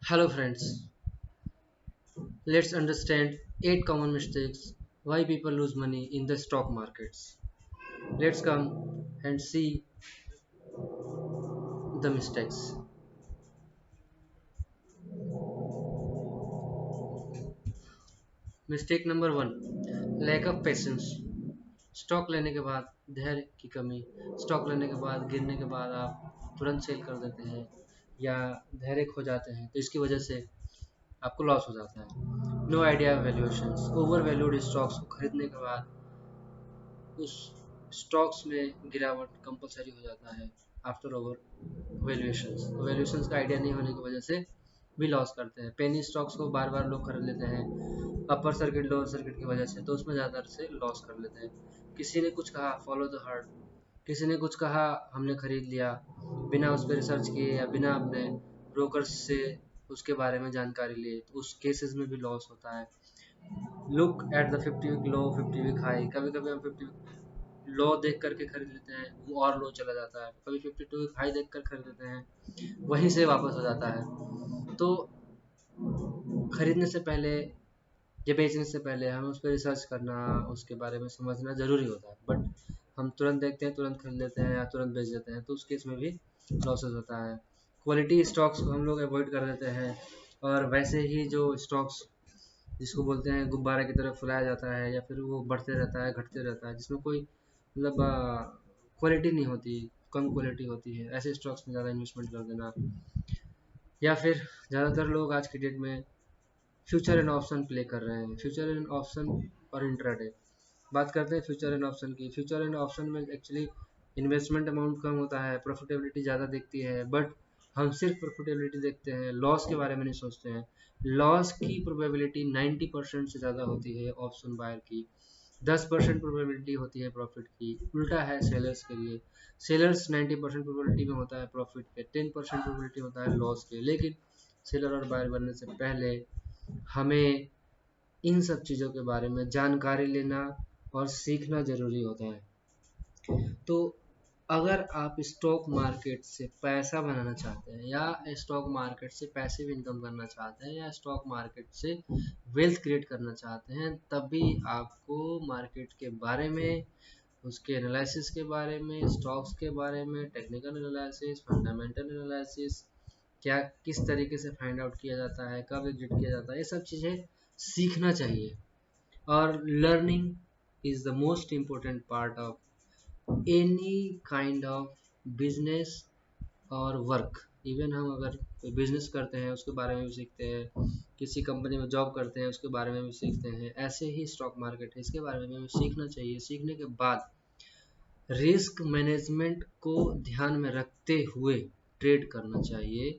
Hello friends, let's understand 8 common mistakes why people lose money in the stock markets. Let's come and see the mistakes. Mistake number 1, lack of patience. Stock लेने के बाद धैर्य की कमी। Stock लेने के बाद गिरने के बाद आप तुरंत सेल कर देते हैं या धैर्य खो जाते हैं, तो इसकी वजह से आपको लॉस हो जाता है। No idea valuation, over valued stocks को खरीदने के बाद उस स्टॉक्स में गिरावट कंपलसरी हो जाता है आफ्टर ओवर वैल्यूएशंस का आइडिया नहीं होने की वजह से भी लॉस करते हैं। पेनी स्टॉक्स को बार बार लोग खरीद लेते हैं अपर सर्किट लोअर सर्किट की वजह से, तो उसमें ज़्यादा से लॉस कर लेते हैं। किसी ने कुछ कहा फॉलो द हार्ट, किसी ने कुछ कहा हमने खरीद लिया बिना उस पर रिसर्च किए या बिना अपने ब्रोकर्स से उसके बारे में जानकारी लिए, तो उस केसेस में भी लॉस होता है। Look at the 50 week low 50 week high, कभी कभी हम 50 लो देख करके खरीद लेते हैं, वो और लो चला जाता है। कभी 52 वीक हाई देख कर खरीद लेते हैं, वहीं से वापस हो जाता है। तो खरीदने से पहले या बेचने से पहले हमें उस पर रिसर्च करना, उसके बारे में समझना ज़रूरी होता है। बट हम तुरंत देखते हैं, तुरंत खरीद लेते हैं या तुरंत बेच देते हैं, तो उस केस में भी लॉसेस होता है। क्वालिटी स्टॉक्स को हम लोग अवॉइड कर देते हैं, और वैसे ही जो स्टॉक्स जिसको बोलते हैं गुब्बारे की तरफ फुलाया जाता है या फिर वो बढ़ते रहता है घटते रहता है, जिसमें कोई मतलब क्वालिटी नहीं होती, कम क्वालिटी होती है, ऐसे स्टॉक्स में ज़्यादा इन्वेस्टमेंट कर देना। या फिर ज़्यादातर लोग आज की डेट में फ्यूचर एंड ऑप्शन प्ले कर रहे हैं, फ्यूचर एंड ऑप्शन और इंट्राडे। बात करते हैं फ्यूचर एंड ऑप्शन की। फ्यूचर एंड ऑप्शन में एक्चुअली इन्वेस्टमेंट अमाउंट कम होता है, प्रॉफिटेबिलिटी ज़्यादा दिखती है, बट हम सिर्फ प्रॉफिटेबिलिटी देखते हैं, लॉस के बारे में नहीं सोचते हैं। लॉस की प्रोबेबिलिटी 90% से ज़्यादा होती है ऑप्शन बायर की, 10% प्रोबेबिलिटी होती है प्रॉफिट की। उल्टा है सेलर्स के लिए, सेलर्स 90% प्रोबेबिलिटी में होता है प्रॉफिट के, 10% प्रोबेबिलिटी होता है लॉस के। लेकिन सेलर और बायर बनने से पहले हमें इन सब चीज़ों के बारे में जानकारी लेना और सीखना ज़रूरी होता है। तो अगर आप स्टॉक मार्केट से पैसा बनाना चाहते हैं या स्टॉक मार्केट से पैसिव इनकम करना चाहते हैं या स्टॉक मार्केट से वेल्थ क्रिएट करना चाहते हैं, तभी आपको मार्केट के बारे में, उसके एनालिसिस के बारे में, स्टॉक्स के बारे में, टेक्निकल एनालिसिस, फंडामेंटल एनालिसिस, क्या किस तरीके से फाइंड आउट किया जाता है, कब एग्जिट किया जाता है, ये सब चीज़ें सीखना चाहिए। और learning is the most important part of any kind of business और वर्क। इवन हम अगर कोई बिजनेस करते हैं उसके बारे में भी सीखते हैं, किसी कंपनी में जॉब करते हैं उसके बारे में भी सीखते हैं, ऐसे ही स्टॉक मार्केट है, इसके बारे में भी सीखना चाहिए। सीखने के बाद रिस्क मैनेजमेंट को ध्यान में रखते हुए ट्रेड करना चाहिए।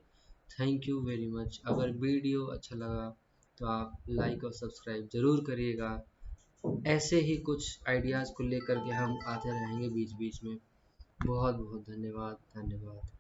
Thank you very much. अगर वीडियो अच्छा लगा तो आप लाइक और सब्सक्राइब ज़रूर करिएगा। ऐसे ही कुछ आइडियाज़ को लेकर के हम आते रहेंगे बीच बीच में। बहुत बहुत धन्यवाद।